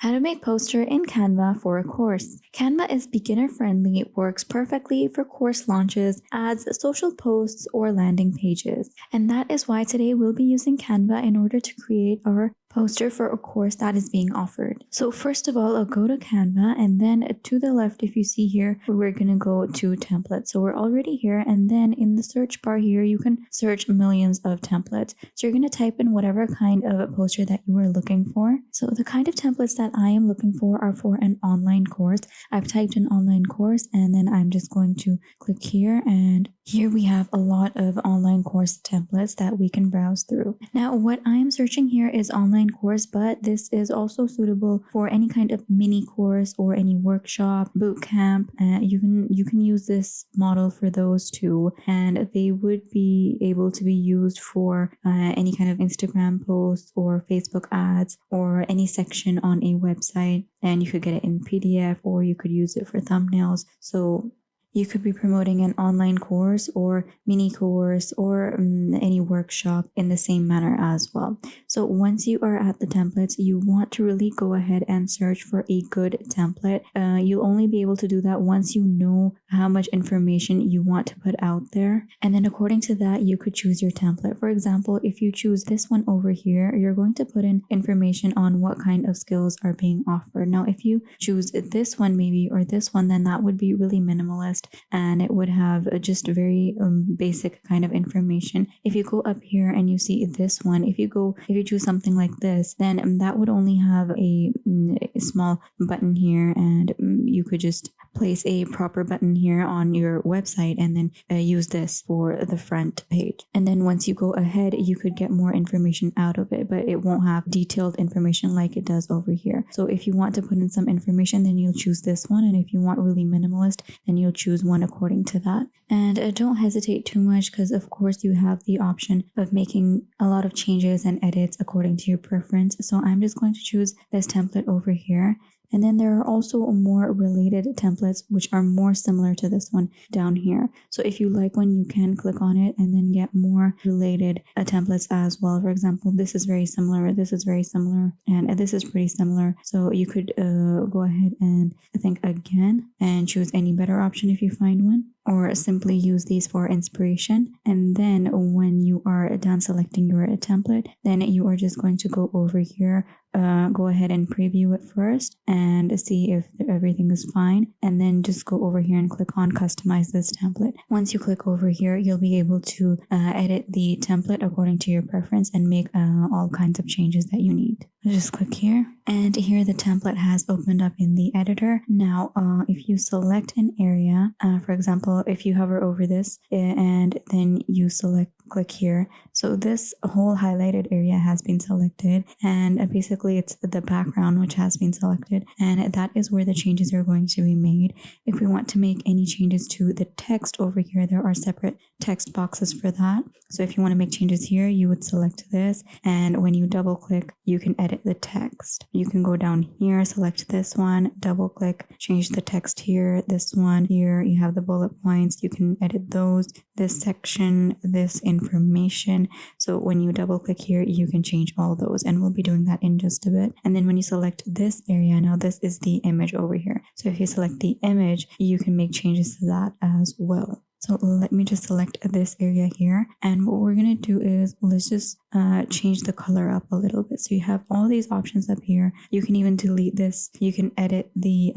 How to make poster in Canva for a course. Canva is beginner friendly, works perfectly for course launches, ads, social posts, or landing pages. And that is why today we'll be using Canva in order to create our poster for a course that is being offered. So first of all, I'll go to Canva, and then to the left, if you see here, we're going to go to templates. So we're already here, and then in the search bar here, you can search millions of templates. So you're going to type in whatever kind of a poster that you are looking for. So the kind of templates that I am looking for are for an online course. I've typed an online course, and then I'm just going to click here, and here we have a lot of online course templates that we can browse through. Now, what I am searching here is online course, but this is also suitable for any kind of mini course or any workshop, boot camp. You can use this model for those too, and they would be able to be used for any kind of Instagram posts or Facebook ads or any section on a website. And you could get it in PDF, or you could use it for thumbnails. So you could be promoting an online course or mini course or any workshop in the same manner as well. So once you are at the templates, you want to really go ahead and search for a good template. You'll only be able to do that once you know how much information you want to put out there. And then according to that, you could choose your template. For example, if you choose this one over here, you're going to put in information on what kind of skills are being offered. Now, if you choose this one maybe, or this one, then that would be really minimalist, and it would have just very basic kind of information. If you go up here and you see this one, if you choose something like this, then that would only have a small button here, and you could just place a proper button here on your website and then use this for the front page. And then once you go ahead, you could get more information out of it, but it won't have detailed information like it does over here. So if you want to put in some information, then you'll choose this one, and if you want really minimalist, then you'll choose one according to that. And don't hesitate too much, because of course you have the option of making a lot of changes and edits according to your preference. So I'm just going to choose this template over here. And then there are also more related templates which are more similar to this one down here. So if you like one, you can click on it and then get more related templates as well. For example, this is very similar, this is very similar, and this is pretty similar. So you could go ahead and think again and choose any better option if you find one, or simply use these for inspiration. And then when you are done selecting your template, then you are just going to go over here, go ahead and preview it first and see if everything is fine, and then just go over here and click on customize this template. Once you click over here, you'll be able to edit the template according to your preference and make all kinds of changes that you need. Just click here, and here the template has opened up in the editor. Now if you select an area, for example, if you hover over this and then you click here, so this whole highlighted area has been selected, and basically it's the background which has been selected, and that is where the changes are going to be made. If we want to make any changes to the text over here, there are separate text boxes for that. So if you want to make changes here, you would select this, and when you double click, you can edit the text. You can go down here, select this one, double click, change the text here. This one here, you have the bullet points, you can edit those, this section, this information. So when you double click here, you can change all those, and we'll be doing that in just a bit. And then when you select this area, now this is the image over here. So if you select the image, you can make changes to that as well. So let me just select this area here, and what we're going to do is let's just change the color up a little bit. So you have all these options up here. You can even delete this. You can edit the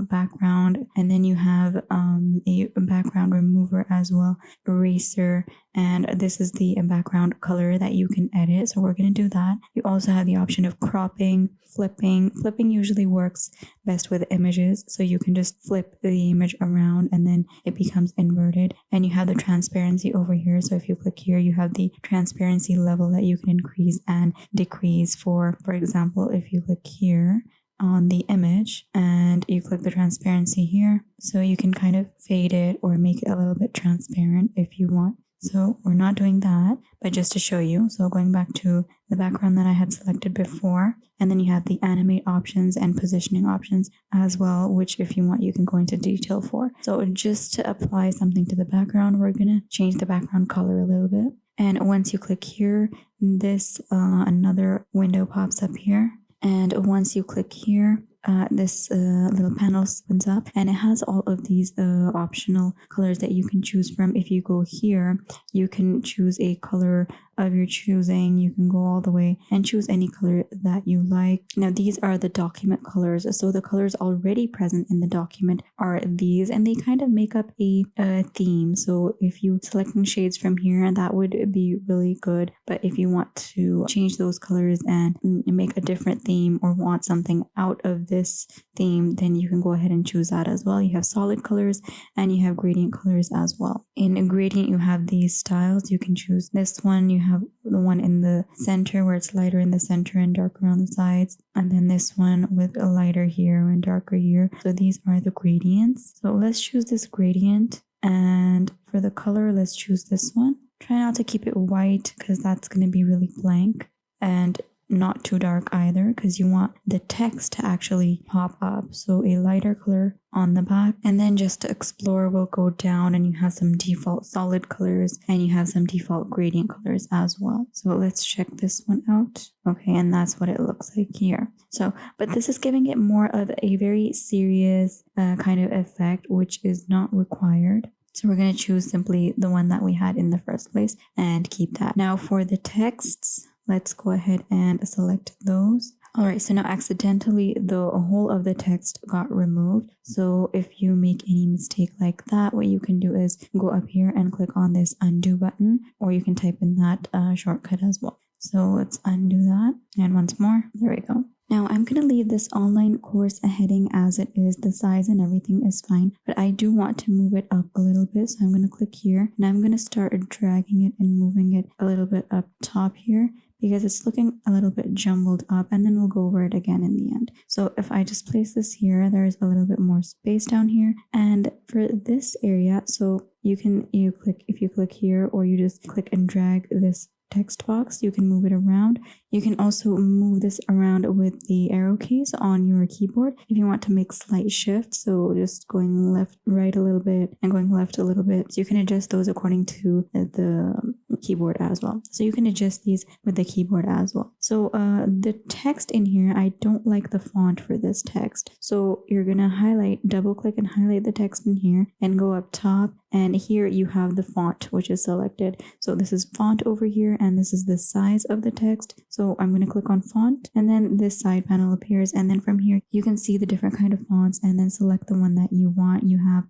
background, and then you have a background remover as well, eraser, and this is the background color that you can edit. So we're going to do that. You also have the option of cropping, flipping. Flipping usually works best with images, so you can just flip the image around and then it becomes inverted. And you have the transparency over here. So if you click here, you have the transparency level that you can increase and decrease. For example, if you click here on the image and you click the transparency here, so you can kind of fade it or make it a little bit transparent if you want. So we're not doing that, but just to show you. So going back to the background that I had selected before, and then you have the animate options and positioning options as well, which if you want, you can go into detail for. So just to apply something to the background, we're going to change the background color a little bit. And once you click here, this another window pops up here. And once you click here, this little panel opens up and it has all of these optional colors that you can choose from. If you go here, you can choose a color of your choosing. You can go all the way and choose any color that you like. Now these are the document colors, so the colors already present in the document are these, and they kind of make up a theme. So if you selecting shades from here, that would be really good. But if you want to change those colors and make a different theme, or want something out of this theme, then you can go ahead and choose that as well. You have solid colors and you have gradient colors as well. In gradient, you have these styles. You can choose this one. You have the one in the center where it's lighter in the center and darker on the sides, and then this one with a lighter here and darker here. So these are the gradients. So let's choose this gradient, and for the color, let's choose this one. Try not to keep it white because that's going to be really blank, and not too dark either, because you want the text to actually pop up. So a lighter color on the back, and then just to explore, we'll go down and you have some default solid colors and you have some default gradient colors as well. So let's check this one out. Okay, and that's what it looks like here. So, but this is giving it more of a very serious kind of effect, which is not required. So we're going to choose simply the one that we had in the first place and keep that. Now for the texts, let's go ahead and select those. All right, so now accidentally the whole of the text got removed. So if you make any mistake like that, what you can do is go up here and click on this undo button, or you can type in that shortcut as well. So let's undo that. And once more, there we go. Now I'm going to leave this online course heading as it is. The size and everything is fine, but I do want to move it up a little bit. So I'm going to click here and I'm going to start dragging it and moving it a little bit up top here, because it's looking a little bit jumbled up, and then we'll go over it again in the end. So if I just place this here, there's a little bit more space down here. And for this area, so if you click here, or you just click and drag this text box, you can move it around. You can also move this around with the arrow keys on your keyboard if you want to make slight shifts. So just going right a little bit and going left a little bit. So you can adjust those according to the keyboard as well. So you can adjust these with the keyboard as well. So the text in here, I don't like the font for this text. So you're gonna double click and highlight the text in here and go up top, and here you have the font which is selected. So this is font over here, and this is the size of the text. So I'm going to click on font, and then this side panel appears, and then from here you can see the different kind of fonts, and then select the one that you want.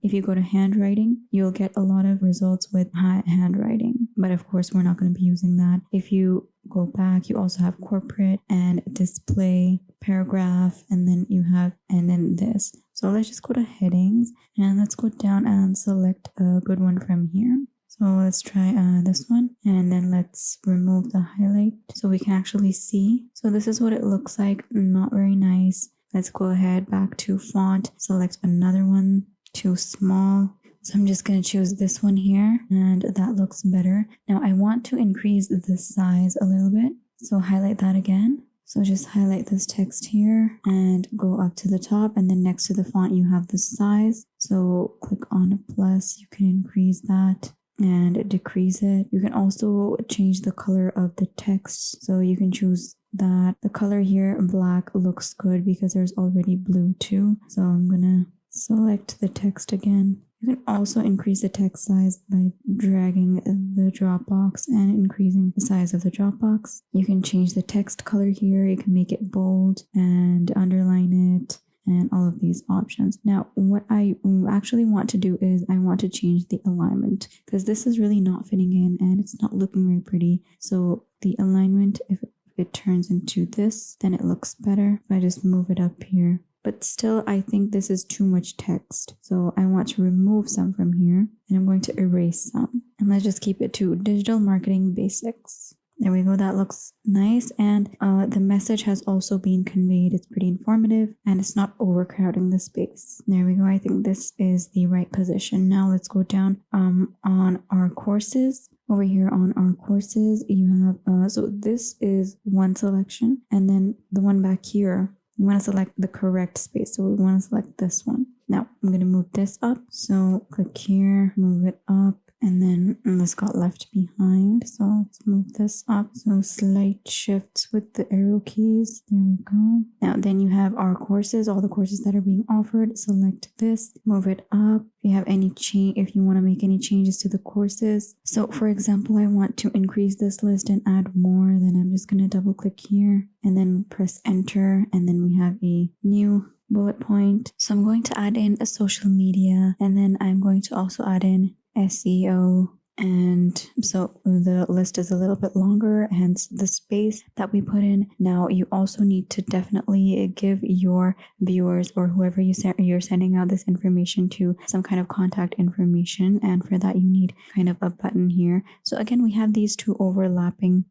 If you go to handwriting, you'll get a lot of results with handwriting, but of course we're not going to be using that. If you go back, you also have corporate and display, paragraph, and then this. So let's just go to headings, and let's go down and select a good one from here. So let's try this one, and then let's remove the highlight so we can actually see. So this is what it looks like. Not very nice. Let's go ahead back to font, select another one, too small. So I'm just going to choose this one here, and that looks better. Now I want to increase the size a little bit. So highlight that again. So just highlight this text here and go up to the top, and then next to the font you have the size. So click on a plus, you can increase that and decrease it. You can also change the color of the text. So you can choose that. The color here, black, looks good because there's already blue too. So I'm gonna select the text again. You can also increase the text size by dragging the drop box and increasing the size of the drop box. You can change the text color here. You can make it bold and underline it, and all of these options. Now, what I actually want to do is I want to change the alignment, because this is really not fitting in and it's not looking very pretty. So the alignment, if it turns into this, then it looks better. If I just move it up here. But still, I think this is too much text. So I want to remove some from here, and I'm going to erase some. And let's just keep it to digital marketing basics. There we go. That looks nice. And the message has also been conveyed. It's pretty informative and it's not overcrowding the space. There we go. I think this is the right position. Now let's go down on our courses. Over here on our courses, you have, so this is one selection, and then the one back here, you want to select the correct space. So we want to select this one. Now I'm going to move this up. So click here, move it up, And then this got left behind. So let's move this up. So slight shifts with the arrow keys. There we go. Now then you have our courses, all the courses that are being offered. Select this, move it up. If you have any change, if you want to make any changes to the courses. So for example, I want to increase this list and add more. Then I'm just going to double click here and then press enter. And then we have a new bullet point. So I'm going to add in a social media, and then I'm going to also add in SEO. And so the list is a little bit longer, hence the space that we put in. Now you also need to definitely give your viewers or whoever you're sending out this information to some kind of contact information. And for that you need kind of a button here. So again, we have these two overlapping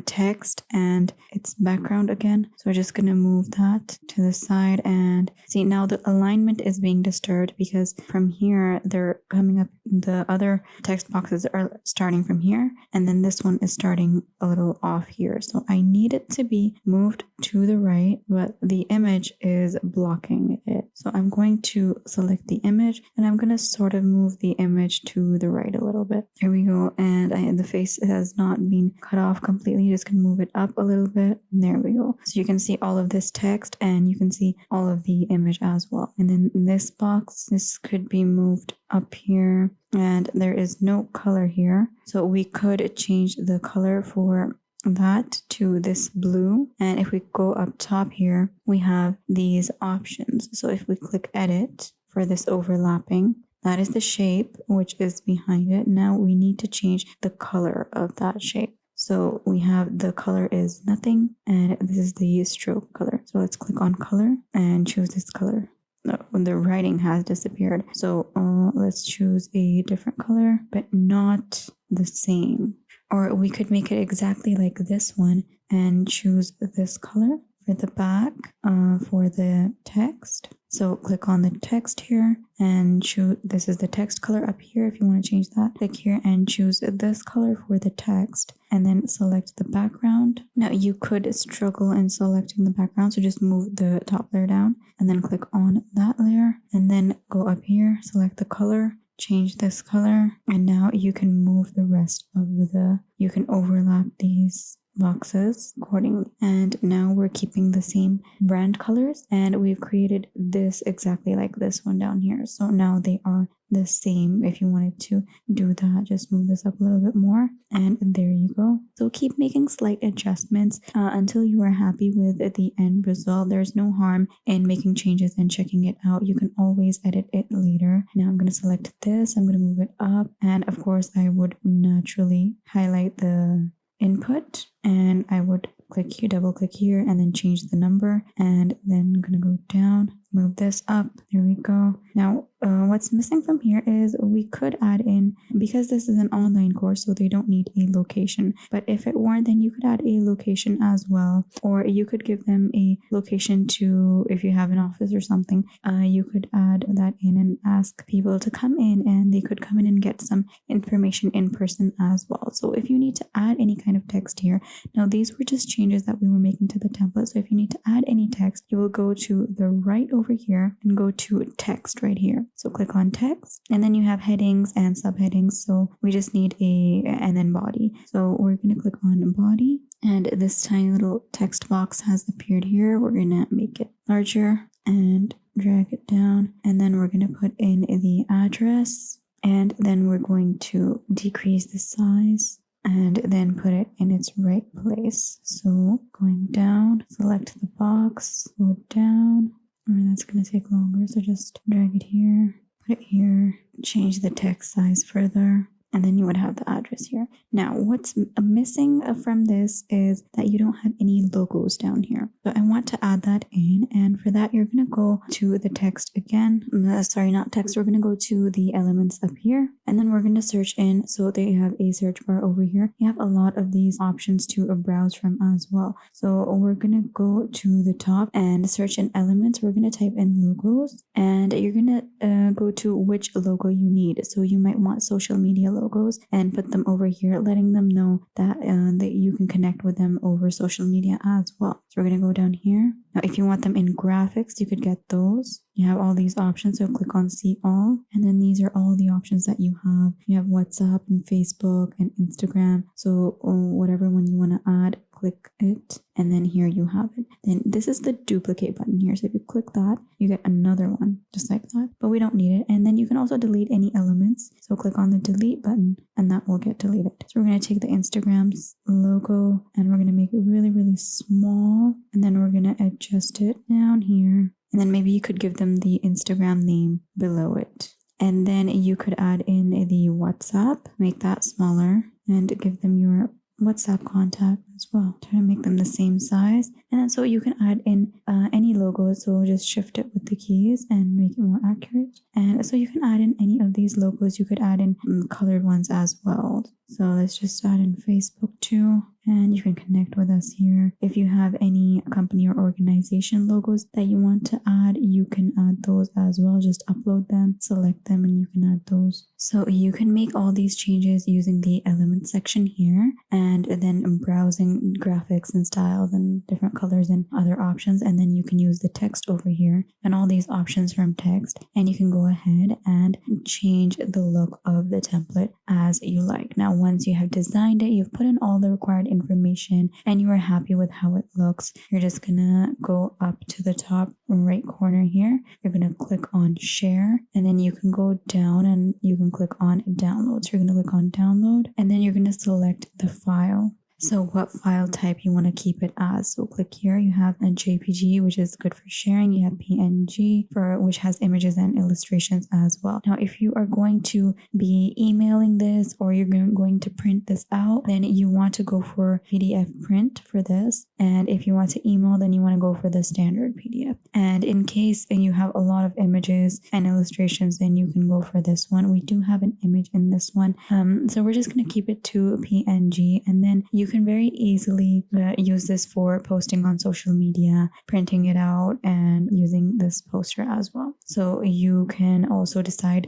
text and its background again. So we're just going to move that to the side, and see now the alignment is being disturbed because from here they're coming up, the other text boxes are starting from here, and then this one is starting a little off here. So I need it to be moved to the right, but the image is blocking it. So I'm going to select the image and I'm going to sort of move the image to the right a little bit. There we go. And the face has not been cut off completely. Just going to move it up a little bit. And there we go. So you can see all of this text and you can see all of the image as well. And then this box, this could be moved up here, and there is no color here. So we could change the color for that to this blue. And if we go up top here, we have these options. So if we click edit for this overlapping, that is the shape which is behind it. Now we need to change the color of that shape. So we have the color is nothing, and this is the stroke color. So let's click on color and choose this color. No, the writing has disappeared. So let's choose a different color, but not the same. Or we could make it exactly like this one and choose this color for the back for the text. So click on the text here and choose, this is the text color up here. If you want to change that, click here and choose this color for the text, and then select the background. Now you could struggle in selecting the background, so just move the top layer down and then click on that layer, and then go up here, select the color, change this color, and now you can move the rest of you can overlap these boxes accordingly. And now we're keeping the same brand colors, and we've created this exactly like this one down here. So now they are the same. If you wanted to do that, just move this up a little bit more, and there you go. So keep making slight adjustments until you are happy with the end result. There's no harm in making changes and checking it out. You can always edit it later. Now I'm going to select this, I'm going to move it up, and of course I would naturally highlight the input, and I would click here, double click here, and then change the number, and then I'm gonna go down, move this up. There we go. Now what's missing from here is we could add in, because this is an online course, so they don't need a location, but if it weren't, then you could add a location as well, or you could give them a location to, if you have an office or something, you could add that in and ask people to come in, and they could come in and get some information in person as well. So if you need to add any kind of text here, now these were just changes that we were making to the template, so if you need to add any text, you will go to the right over here and go to text right here. So click on text, and then you have headings and subheadings. So we just need and then body. So we're going to click on body, and this tiny little text box has appeared here. We're going to make it larger and drag it down, and then we're going to put in the address, and then we're going to decrease the size and then put it in its right place. So going down, select the box, go down, and that's going to take longer, so just drag it here, put it here, change the text size further, and then you would have the address here. Now, what's missing from this is that you don't have any logos down here. So I want to add that in, and for that, you're going to go to the text again. Sorry, not text. We're going to go to the elements up here, and then we're going to search in. So they have a search bar over here. You have a lot of these options to browse from as well. So we're going to go to the top and search in elements. We're going to type in logos, and you're going to go to which logo you need. So you might want social media logo. logos and put them over here, letting them know that that you can connect with them over social media as well. So we're going to go down here. Now, if you want them in graphics, you could get those. You have all these options, so click on see all, and then these are all the options that you have. You have WhatsApp and Facebook and Instagram, so whatever one you want to add, click it, and then here you have it. Then this is the duplicate button here, so if you click that, you get another one just like that, but we don't need it. And then you can also delete any elements, so click on the delete button and that will get deleted. So we're going to take the Instagram's logo and we're going to make it really, really small, and then we're going to adjust it down here. And then maybe you could give them the Instagram name below it. And then you could add in the WhatsApp, make that smaller, and give them your WhatsApp contact as well. Try to make them the same size. And then so you can add in any logos. So just shift it with the keys and make it more accurate. And so you can add in any of these logos. You could add in colored ones as well. So let's just add in Facebook too. And you can connect with us here. If you have any company or organization logos that you want to add, you can add those as well. Just upload them, select them, and you can add those. So you can make all these changes using the element section here, and then browsing graphics and styles and different colors and other options. And then you can use the text over here and all these options from text. And you can go ahead and change the look of the template as you like. Now, once you have designed it, you've put in all the required information and you are happy with how it looks, you're just gonna go up to the top right corner here. You're gonna click on share, and then you can go down and you can click on download. So you're gonna click on download, and then you're gonna select the file. So what file type you want to keep it as. So click here, you have a JPG, which is good for sharing. You have PNG, which has images and illustrations as well. Now, if you are going to be emailing this or you're going to print this out, then you want to go for PDF print for this. And if you want to email, then you want to go for the standard PDF. And in case you have a lot of images and illustrations, then you can go for this one. We do have an image in this one. So we're just going to keep it to PNG, and then you can very easily use this for posting on social media, printing it out, and using this poster as well. So you can also decide,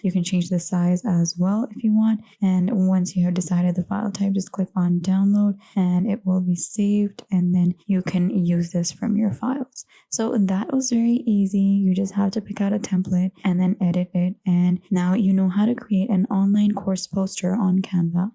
you can change the size as well if you want. And once you have decided the file type, just click on download and it will be saved, and then you can use this from your files. So that was very easy. You just have to pick out a template and then edit it. And now you know how to create an online course poster on Canva.